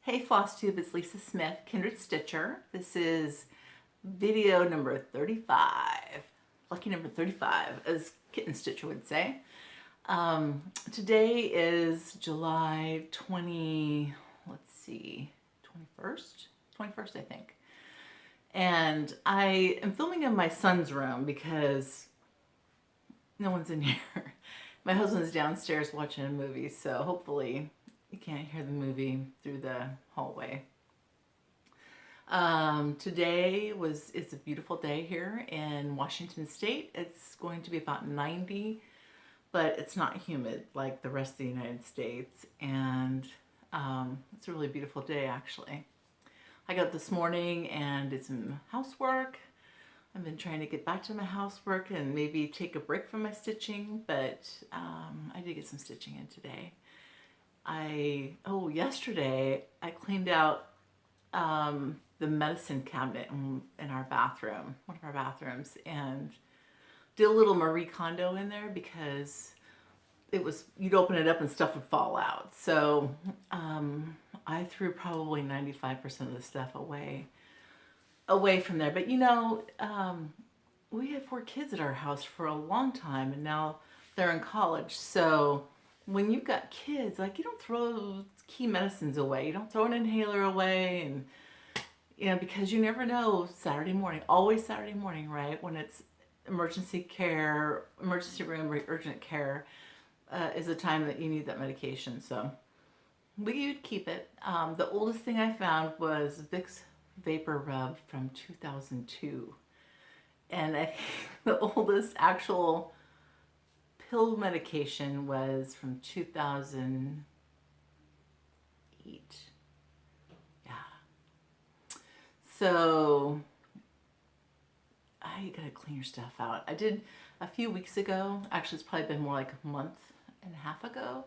Hey Flosstube, it's Lisa Smith, Kindred Stitcher. This is video number 35. Lucky number 35, as Kitten Stitcher would say. Today is July 20, let's see, 21st? 21st, I think. And I am filming in my son's room because no one's in here. My husband's downstairs watching a movie, so hopefully you can't hear the movie through the hallway. Today it's a beautiful day here in Washington State. It's going to be about 90, but it's not humid like the rest of the United States. And it's a really beautiful day, actually. I got up this morning and did some housework. I've been trying to get back to my housework and maybe take a break from my stitching, but I did get some stitching in today. Yesterday I cleaned out the medicine cabinet in our bathroom, one of our bathrooms, and did a little Marie Kondo in there because you'd open it up and stuff would fall out. So I threw probably 95% of the stuff away from there. But you know, we had 4 kids at our house for a long time, and now they're in college. So when you've got kids, like, you don't throw key medicines away. You don't throw an inhaler away, and you know, because you never know. Saturday morning, always Saturday morning, right? When it's emergency care, emergency room, or urgent care, is the time that you need that medication. So we would keep it. The oldest thing I found was Vicks Vapor Rub from 2002, and I think the oldest actual pill medication was from 2008. Yeah. So I gotta clean your stuff out. I did a few weeks ago. Actually, it's probably been more like a month and a half ago.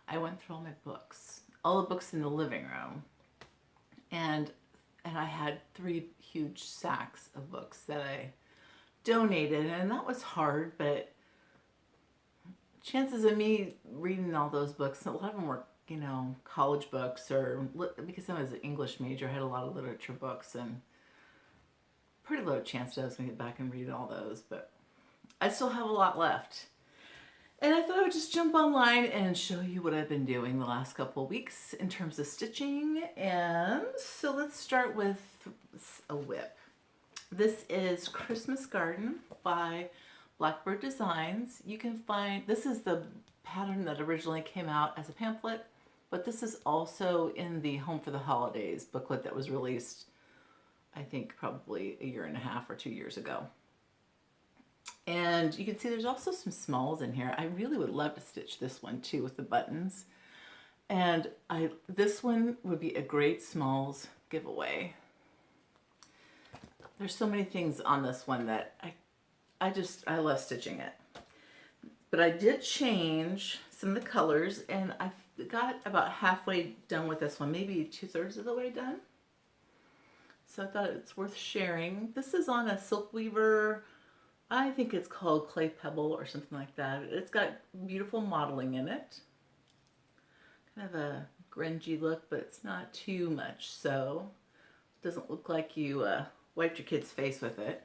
I went through all the books in the living room, and I had 3 huge sacks of books that I donated, and that was hard, but chances of me reading all those books, a lot of them were, you know, college books, or because I was an English major, I had a lot of literature books, and pretty low chance that I was going to get back and read all those, but I still have a lot left. And I thought I would just jump online and show you what I've been doing the last couple of weeks in terms of stitching. And so let's start with a WIP. This is Christmas Garden by Blackbird Designs. You can find, this is the pattern that originally came out as a pamphlet, but this is also in the Home for the Holidays booklet that was released, I think, probably a year and a half or 2 years ago. And you can see there's also some smalls in here. I really would love to stitch this one too with the buttons. And this one would be a great smalls giveaway. There's so many things on this one that I love stitching it. But I did change some of the colors, and I've got about halfway done with this one, maybe 2/3 of the way done. So I thought it's worth sharing. This is on a Silk Weaver, I think it's called Clay Pebble or something like that. It's got beautiful modeling in it. Kind of a grungy look, but it's not too much, so it doesn't look like you wiped your kid's face with it.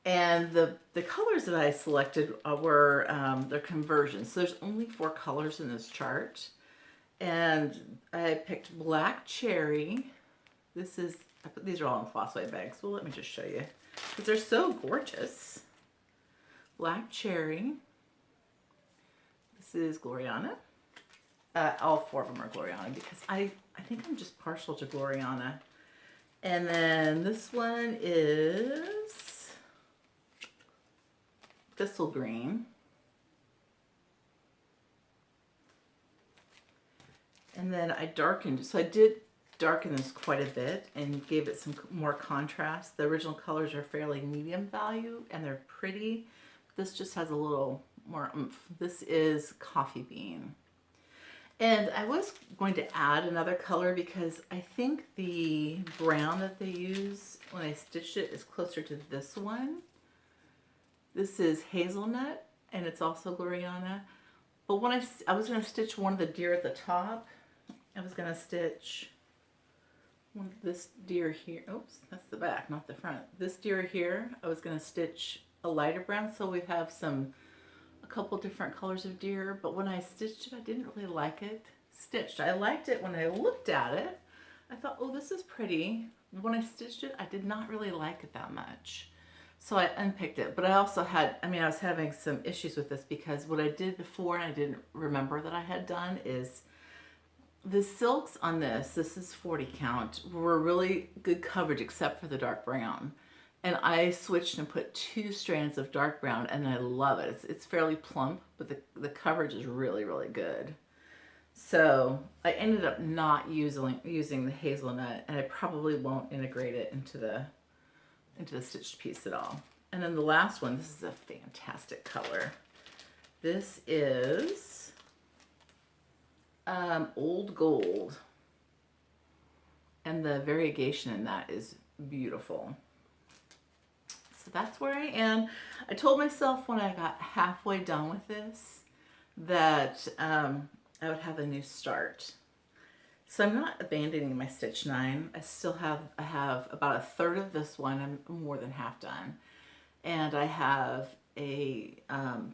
And the colors that I selected were their conversions. So there's only 4 colors in this chart. And I picked Black Cherry. These are all in Flossway bags. Well, let me just show you, because they're so gorgeous. Black Cherry. This is Gloriana. All 4 of them are Gloriana because I think I'm just partial to Gloriana. And then this one is Thistle Green. And then I darkened, so I did darken this quite a bit and gave it some more contrast. The original colors are fairly medium value and they're pretty. This just has a little more oomph. This is Coffee Bean. And I was going to add another color because I think the brown that they use when I stitched it is closer to this one. This is Hazelnut, and it's also Gloriana. But when I was going to stitch one of the deer at the top, I was going to stitch this deer here, oops, that's the back, not the front. This deer here, I was going to stitch a lighter brown, so we have a couple different colors of deer, but when I stitched it, I didn't really like it stitched. I liked it when I looked at it. I thought, oh, this is pretty. When I stitched it, I did not really like it that much. So I unpicked it, but I also had, I was having some issues with this because what I did before and I didn't remember that I had done is the silks on this is 40 count, were really good coverage except for the dark brown. And I switched and put 2 strands of dark brown and I love it. It's fairly plump, but the coverage is really, really good. So I ended up not using the hazelnut, and I probably won't integrate it into the stitched piece at all. And then the last one, this is a fantastic color. This is Old Gold, and the variegation in that is beautiful. So that's where I am. I told myself when I got halfway done with this that I would have a new start. So I'm not abandoning my stitch 9. I have about a third of this one. I'm more than half done. And I have the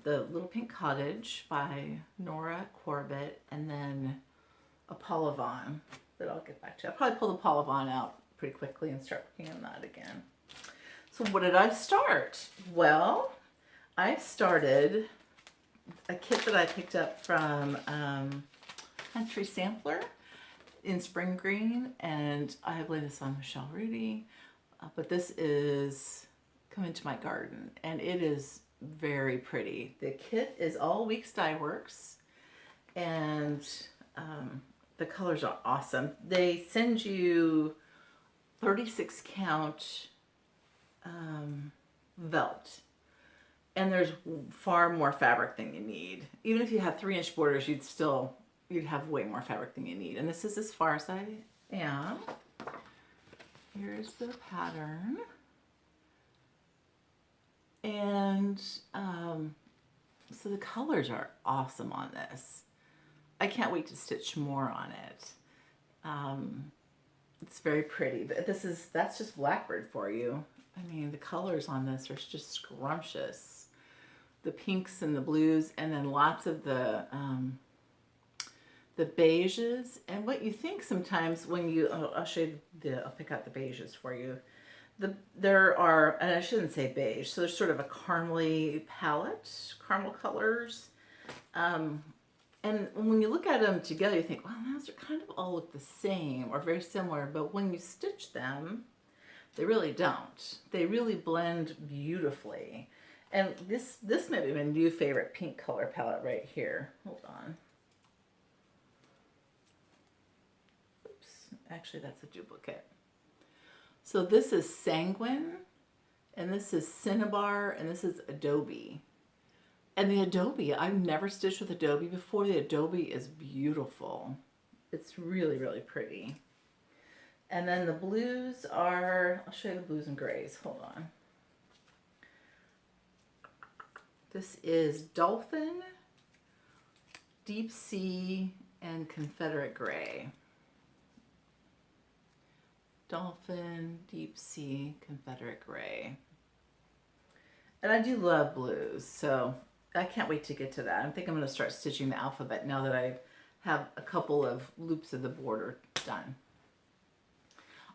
Little Pink Cottage by Nora Corbett, and then a Paula Vaughn that I'll get back to. I'll probably pull the Paula Vaughn out pretty quickly and start working on that again. So what did I start? Well, I started a kit that I picked up from Country Sampler in Spring Green, and I blame this on Michelle Rudy, but this is Come Into My Garden, and it is very pretty. The kit is all Weeks Dye Works, and the colors are awesome. They send you 36 count felt, and there's far more fabric than you need. Even if you have 3-inch borders, you'd have way more fabric than you need. And this is as far as I am. Here's the pattern. And so the colors are awesome on this. I can't wait to stitch more on it. It's very pretty, but that's just Blackbird for you. The colors on this are just scrumptious. The pinks and the blues, and then lots of the beiges. And what you think sometimes when you, I'll show you I'll pick out the beiges for you. There are, and I shouldn't say beige, so there's sort of a caramely palette, caramel colors. And when you look at them together, you think, well, those are kind of all look the same or very similar, but when you stitch them, they really don't. They really blend beautifully. And this may be my new favorite pink color palette right here. Hold on. Oops, actually that's a duplicate. So this is Sanguine, and this is Cinnabar, and this is Adobe. And the Adobe, I've never stitched with Adobe before. The Adobe is beautiful. It's really, really pretty. And then the blues are, I'll show you the blues and grays. Hold on. This is Dolphin, Deep Sea, and Confederate Gray. Dolphin, Deep Sea, Confederate Gray. And I do love blues, so I can't wait to get to that. I think I'm going to start stitching the alphabet now that I have a couple of loops of the border done.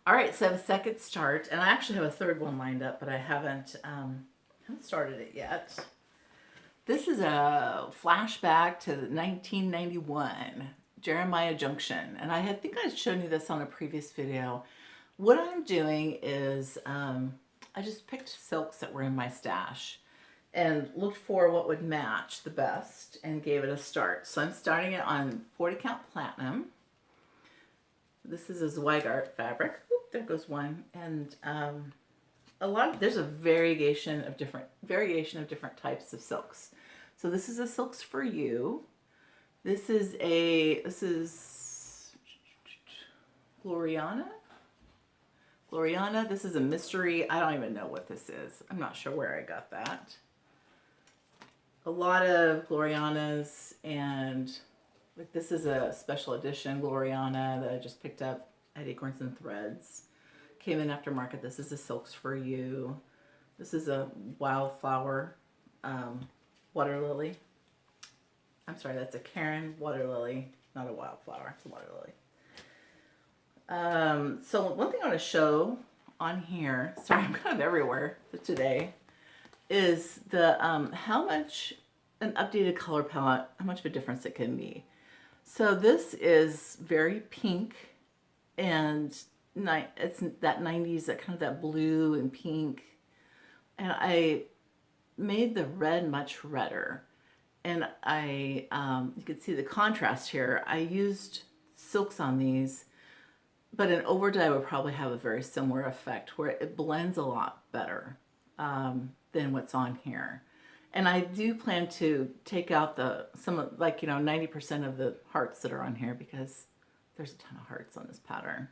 All right, so I have a second start, and I actually have a third one lined up, but I haven't started it yet. This is a flashback to 1991, Jeremiah Junction, and I think I showed you this on a previous video. What I'm doing is I just picked silks that were in my stash and looked for what would match the best and gave it a start. So I'm starting it on 40 count platinum. This is a Zweigart fabric. Oop, there goes one. And there's a variation of different types of silks. So this is a Silks for You. This is Gloriana. This is a mystery. I don't even know what this is. I'm not sure where I got that. A lot of Glorianas, and this is a special edition Gloriana that I just picked up at Acorns and Threads. Came in aftermarket. This is a Silks for You. This is a wildflower water lily. I'm sorry, that's a Karen water lily, not a wildflower. It's a water lily. So one thing I want to show on here, sorry, I'm kind of everywhere today, is the how much an updated color palette, how much of a difference it can be. So this is very pink, and it's that 90s, that kind of that blue and pink. And I made the red much redder. And I, you can see the contrast here. I used silks on these, but an overdye would probably have a very similar effect where it blends a lot better than what's on here. And I do plan to take out some of, like, 90% of the hearts that are on here, because there's a ton of hearts on this pattern.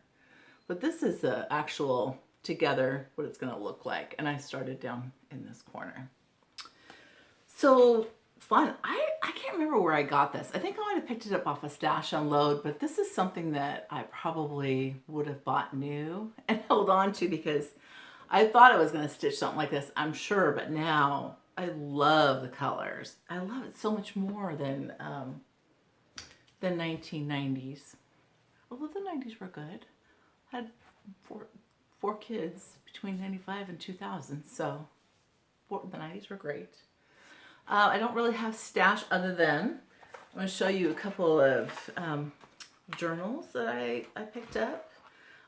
But this is the actual together what it's going to look like. And I started down in this corner. So fun. I can't remember where I got this. I think I might have picked it up off a Stash Unload, but this is something that I probably would have bought new and held on to, because I thought I was going to stitch something like this, I'm sure, but now I love the colors. I love it so much more than 1990s. Although the 90s were good. I had four kids between 95 and 2000, so the 90s were great. I don't really have stash other than I'm going to show you a couple of journals that I picked up.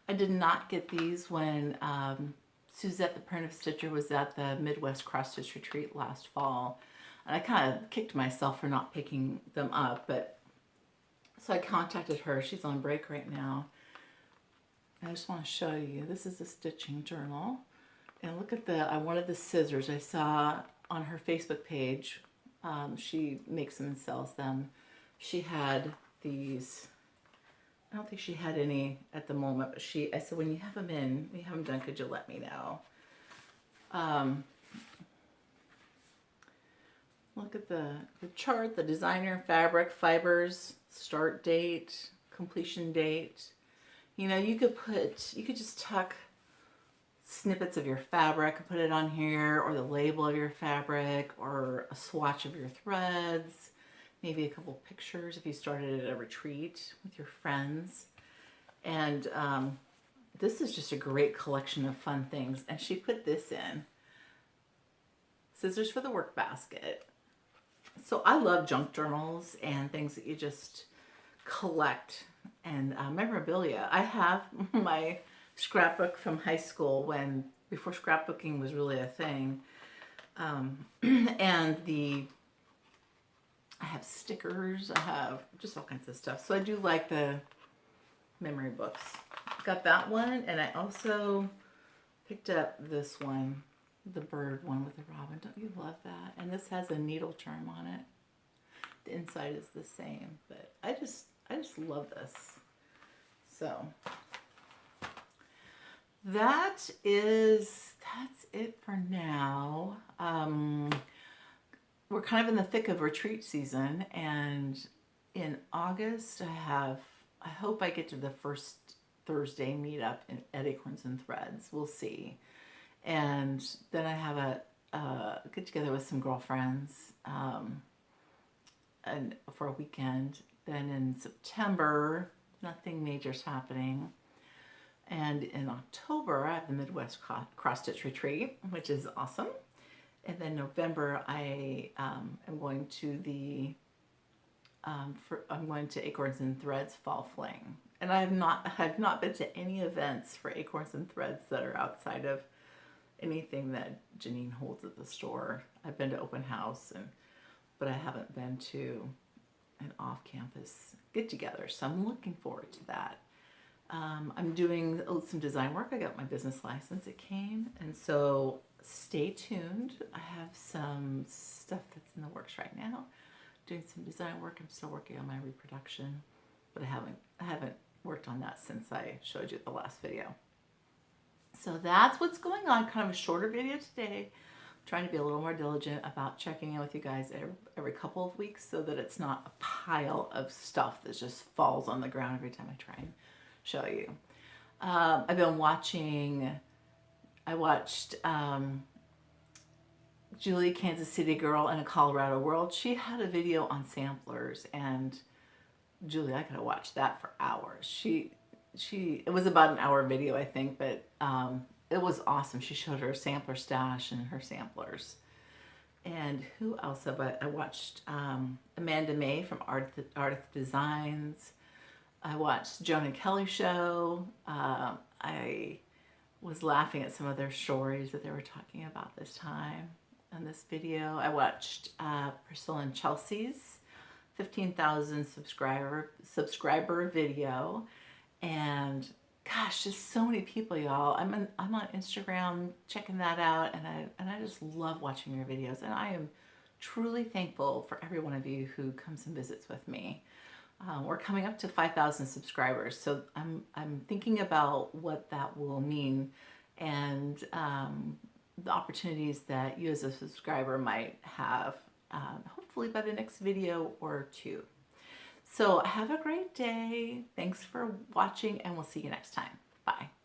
I did not get these when Suzette the Primitive Stitcher was at the Midwest Cross Stitch Retreat last fall. And I kind of kicked myself for not picking them up, but so I contacted her. She's on break right now. I just want to show you. This is a stitching journal. And look at I wanted the scissors. I saw on her Facebook page, she makes them and sells them. She had these, I don't think she had any at the moment, but I said, when you have them in, when you have them done, could you let me know? Look at the chart, the designer, fabric, fibers, start date, completion date. You could just tuck snippets of your fabric and put it on here, or the label of your fabric, or a swatch of your threads, maybe a couple pictures if you started at a retreat with your friends. And this is just a great collection of fun things. And she put this in. Scissors for the work basket. So I love junk journals and things that you just collect, and memorabilia. I have my scrapbook from high school, before scrapbooking was really a thing, and I have stickers, I have just all kinds of stuff. So I do like the memory books. Got that one, and I also picked up this one, the bird one with the robin. Don't you love that? And this has a needle charm on it. The inside is the same, but I just love this. So that's it for now. We're kind of in the thick of retreat season, and in August I hope I get to the first Thursday meetup at Acorns and Threads. We'll see. And then I have a get together with some girlfriends and for a weekend. Then in September, nothing major's happening. And in October, I have the Midwest Cross Stitch Retreat, which is awesome. And then November, I am going to I'm going to Acorns and Threads Fall Fling. And I have not been to any events for Acorns and Threads that are outside of anything that Janine holds at the store. I've been to open house, but I haven't been to an off-campus get-together, so I'm looking forward to that. I'm doing some design work. I got my business license. It came, and so stay tuned. I have some stuff that's in the works right now. Doing some design work. I'm still working on my reproduction, but I haven't worked on that since I showed you the last video. So that's what's going on. Kind of a shorter video today. I'm trying to be a little more diligent about checking in with you guys every couple of weeks, so that it's not a pile of stuff that just falls on the ground every time I try and show you. I've been watching, I watched Julie, Kansas City Girl in a Colorado World. She had a video on samplers, and Julie, I could have watched that for hours. It was about an hour video, I think, but it was awesome. She showed her sampler stash and her samplers. And who else have I watched? Amanda May from Art Designs. I watched Joan and Kelly show. I was laughing at some of their stories that they were talking about this time in this video. I watched Priscilla and Chelsea's 15,000 subscriber video, and gosh, just so many people, y'all. I'm on Instagram checking that out, and I just love watching your videos, and I am truly thankful for every one of you who comes and visits with me. We're coming up to 5,000 subscribers, so I'm thinking about what that will mean, and the opportunities that you as a subscriber might have, hopefully by the next video or two. So have a great day. Thanks for watching, and we'll see you next time. Bye.